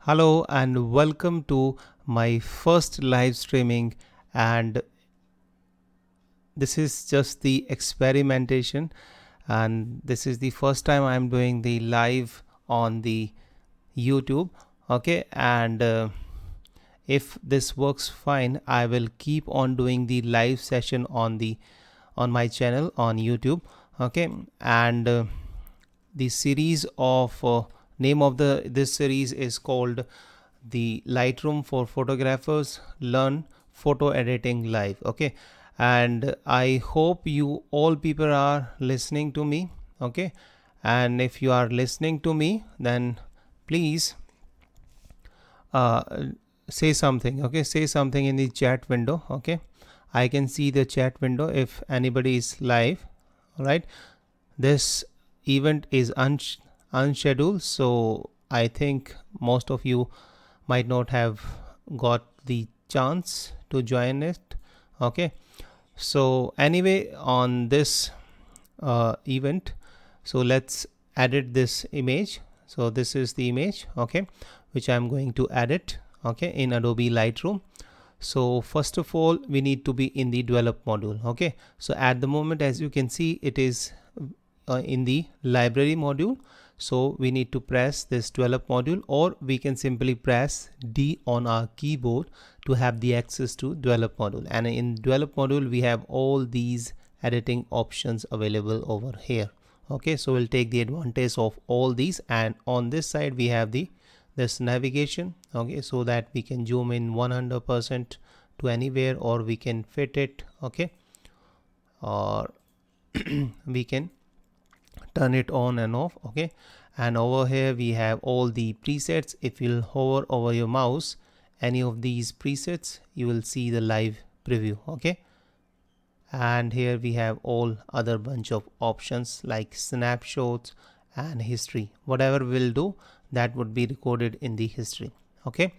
Hello and welcome to my first live streaming, and this is just the experimentation, and this is the first time I'm doing the live on the YouTube. Okay, and if this works fine, I will keep on doing the live session on my channel on YouTube. Okay, and the series of name of the this series is called the Lightroom for photographers learn photo editing live. Okay, and I hope you all people are listening to me. Okay, and if you are listening to me, then please uh, say something. Okay, say something in the chat window. Okay, I can see the chat window if anybody is live. All right, this event is unscheduled, so I think most of you might not have got the chance to join it. Okay, so anyway, on this event, so let's edit this image. So this is the image, okay, which I'm going to edit, okay, in Adobe Lightroom. So first of all, we need to be in the develop module. Okay, so at the moment, as you can see, it is in the library module. So we need to press this develop module, or we can simply press D on our keyboard to have the access to develop module. And in develop module, we have all these editing options available over here. Okay, so we'll take the advantage of all these, and on this side we have this navigation. Okay, so that we can zoom in 100% to anywhere, or we can fit it. Okay, or we can turn it on and off. Okay, and over here we have all the presets. If you'll hover over your mouse any of these presets, you will see the live preview. Okay, and here we have all other bunch of options like snapshots and history. Whatever we'll do, that would be recorded in the history. Okay,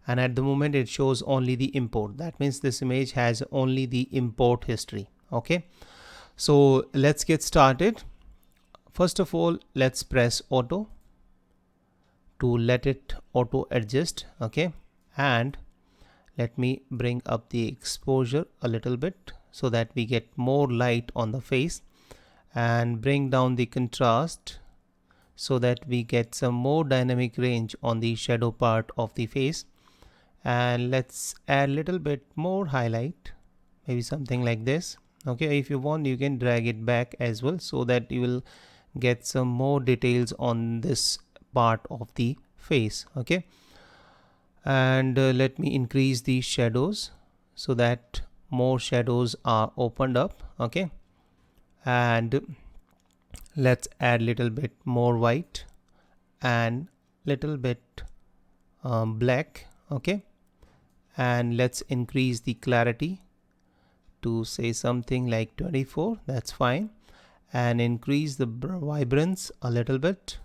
and at the moment it shows only the import. That means this image has only the import history. Okay, so let's get started. First of all, let's press auto to let it auto adjust. Okay, and let me bring up the exposure a little bit so that we get more light on the face, and bring down the contrast so that we get some more dynamic range on the shadow part of the face. And let's add a little bit more highlight, maybe something like this. Okay, if you want, you can drag it back as well so that you will get some more details on this part of the face. Okay, and let me increase the shadows so that more shadows are opened up. Okay, and let's add little bit more white and little bit black. Okay, and let's increase the clarity to say something like 24. That's fine, and increase the vibrance a little bit,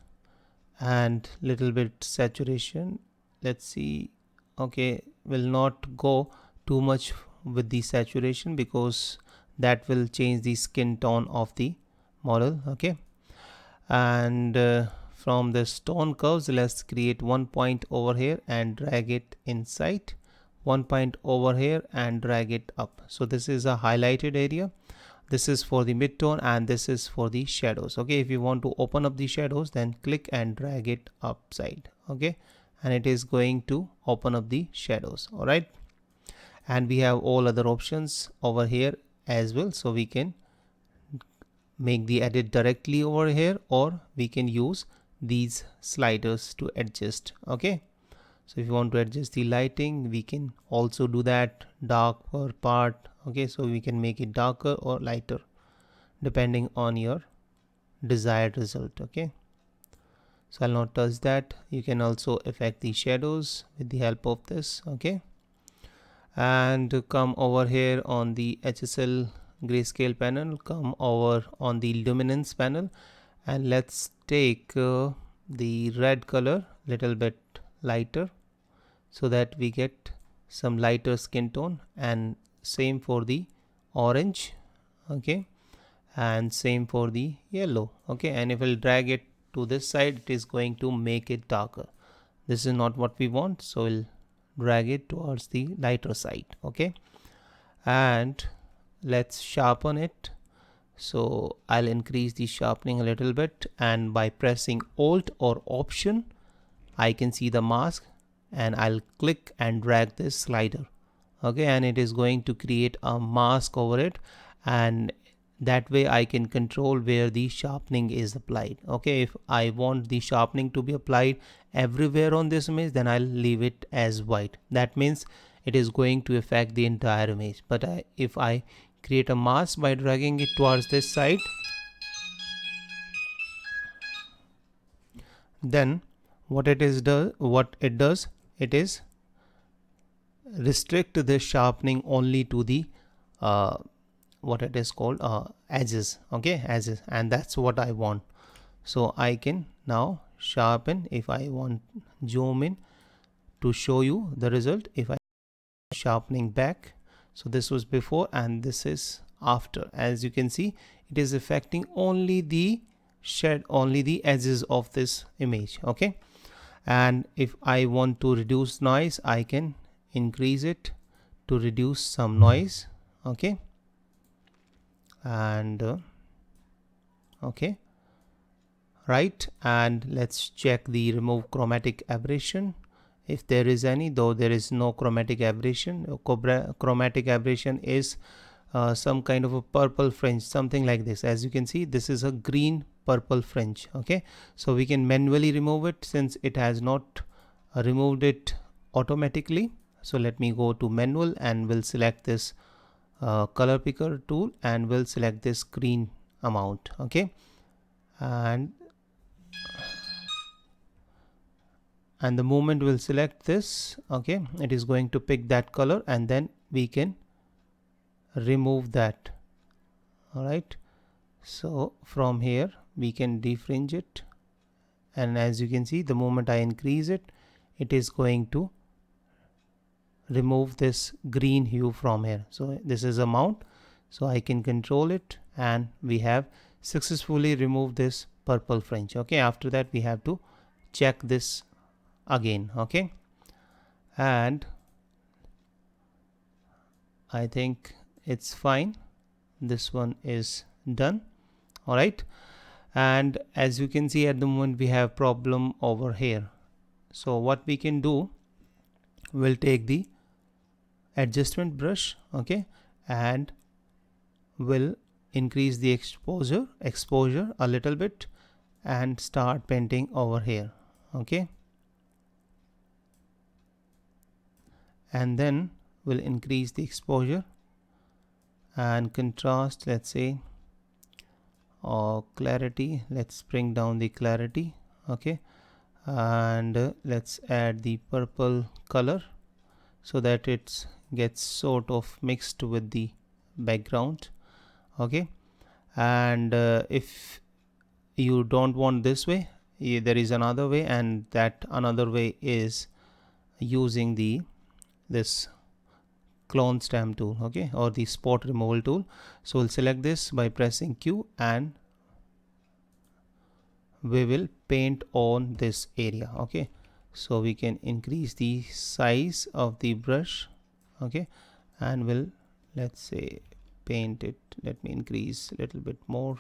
and little bit saturation. Let's see. Okay, will not go too much with the saturation because that will change the skin tone of the model. Okay, and from the tone curves, let's create 1 point over here and drag it inside, 1 point over here and drag it up. So this is a highlighted area. This is for the midtone and this is for the shadows. Okay, if you want to open up the shadows, then click and drag it upside. Okay, and it is going to open up the shadows. All right, and we have all other options over here as well, so we can make the edit directly over here, or we can use these sliders to adjust. Okay, so if you want to adjust the lighting, we can also do that, darker part. Okay, so we can make it darker or lighter depending on your desired result. Okay, so I'll not touch that. You can also affect the shadows with the help of this. Okay, and come over here on the HSL grayscale panel, come over on the luminance panel, and let's take the red color little bit lighter so that we get some lighter skin tone, and same for the orange. Okay, and same for the yellow. Okay, and if we'll drag it to this side, it is going to make it darker. This is not what we want, so we'll drag it towards the lighter side. Okay, and let's sharpen it. So I'll increase the sharpening a little bit, and by pressing Alt or Option I can see the mask, and I'll click and drag this slider. Okay, and it is going to create a mask over it, and that way I can control where the sharpening is applied. Okay, if I want the sharpening to be applied everywhere on this image, then I'll leave it as white. That means it is going to affect the entire image. But if I create a mask by dragging it towards this side, then what it does, it is restrict the sharpening only to the what it is called edges. Okay, edges, and that's what I want. So I can now sharpen. If I want zoom in to show you the result, if I sharpening back, so this was before and this is after. As you can see, it is affecting only the edges of this image. Okay, and if I want to reduce noise, I can increase it to reduce some noise. Okay, and okay, right, and let's check the remove chromatic aberration if there is any, though there is no chromatic aberration. Chromatic aberration is some kind of a purple fringe, something like this. As you can see, this is a green purple fringe. Okay, so we can manually remove it since it has not removed it automatically. So let me go to manual and we'll select this color picker tool and we'll select this green amount. Okay, and the moment we'll select this, okay, it is going to pick that color and then we can remove that. All right, so from here we can defringe it, and as you can see, the moment I increase it, it is going to remove this green hue from here. So this is a mount, so I can control it, and we have successfully removed this purple fringe. Okay, after that we have to check this again. Okay, and I think it's fine. This one is done. All right, and as you can see, at the moment we have problem over here. So what we can do, we'll take the adjustment brush, okay, and we'll increase the exposure a little bit and start painting over here. Okay, and then we'll increase the exposure and contrast, let's say, or clarity, let's bring down the clarity. Okay, and let's add the purple color so that it gets sort of mixed with the background. Okay, and if you don't want this way, there is another way, and that another way is using this clone stamp tool, okay, or the spot removal tool. So we'll select this by pressing Q and we will paint on this area. Okay, so we can increase the size of the brush. Okay, and we'll, let's say, paint it. Let me increase a little bit more.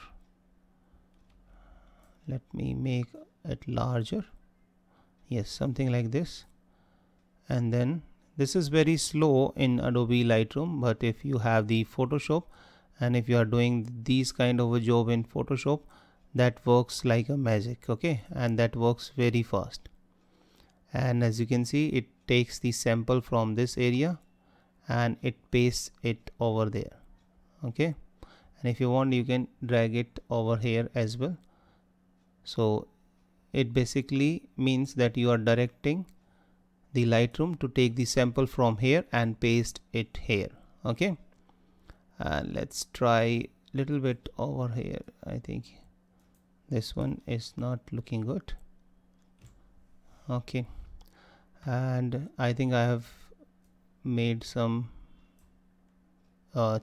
Let me make it larger. Yes, something like this. And then this is very slow in Adobe Lightroom, but if you have the Photoshop and if you are doing these kind of a job in Photoshop, that works like a magic. Okay, and that works very fast. And as you can see, it takes the sample from this area and it pastes it over there. Okay, and if you want, you can drag it over here as well. So it basically means that you are directing the Lightroom to take the sample from here and paste it here. Okay, and let's try little bit over here. I think this one is not looking good. Okay, and I think I have made some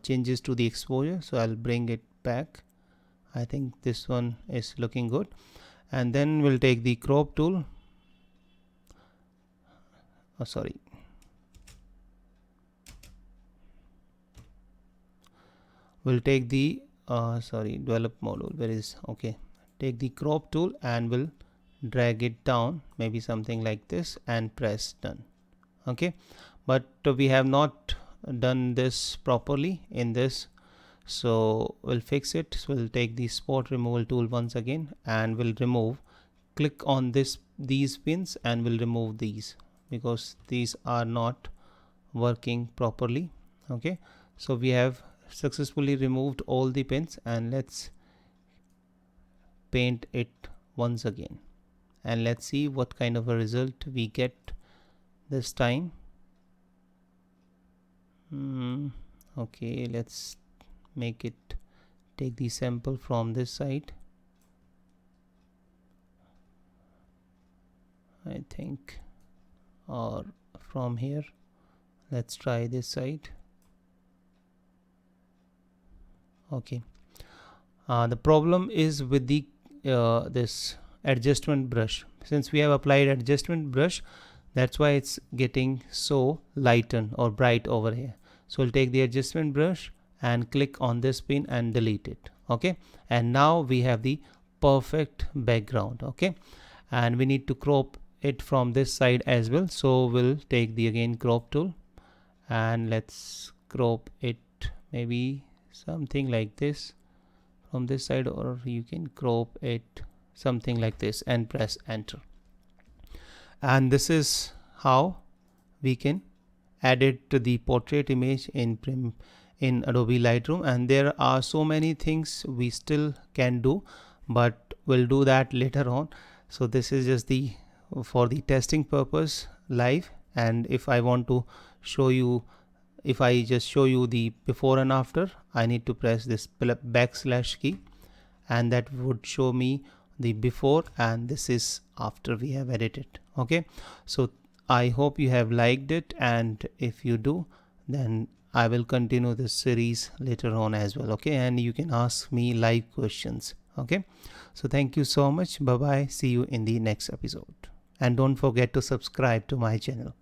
changes to the exposure, so I'll bring it back. I think this one is looking good. And then we'll take the crop tool sorry, we'll take the develop module, where is, okay, take the crop tool and we'll drag it down, maybe something like this, and press done. Okay, but we have not done this properly in this, so we'll fix it. So we'll take the spot removal tool once again and we'll remove, click on these pins and we'll remove these because these are not working properly. Okay, so we have successfully removed all the pins, and let's paint it once again and let's see what kind of a result we get this time. Okay, let's make it, take the sample from this side, I think, or from here. Let's try this side. Okay, the problem is with the this adjustment brush. Since we have applied adjustment brush, that's why it's getting so lighten or bright over here. So we'll take the adjustment brush and click on this pin and delete it. Okay, and now we have the perfect background. Okay, and we need to crop it from this side as well, so we'll take the again crop tool and let's crop it maybe something like this from this side, or you can crop it something like this and press enter. And this is how we can add it to the portrait image in Adobe Lightroom. And there are so many things we still can do, but we'll do that later on. So this is just the for the testing purpose live, and if I want to show you, if I just show you the before and after, I need to press this backslash key and that would show me the before, and this is after we have edited. Okay, so I hope you have liked it, and if you do, then I will continue this series later on as well. Okay, and you can ask me live questions. Okay, so thank you so much. Bye bye, see you in the next episode, and don't forget to subscribe to my channel.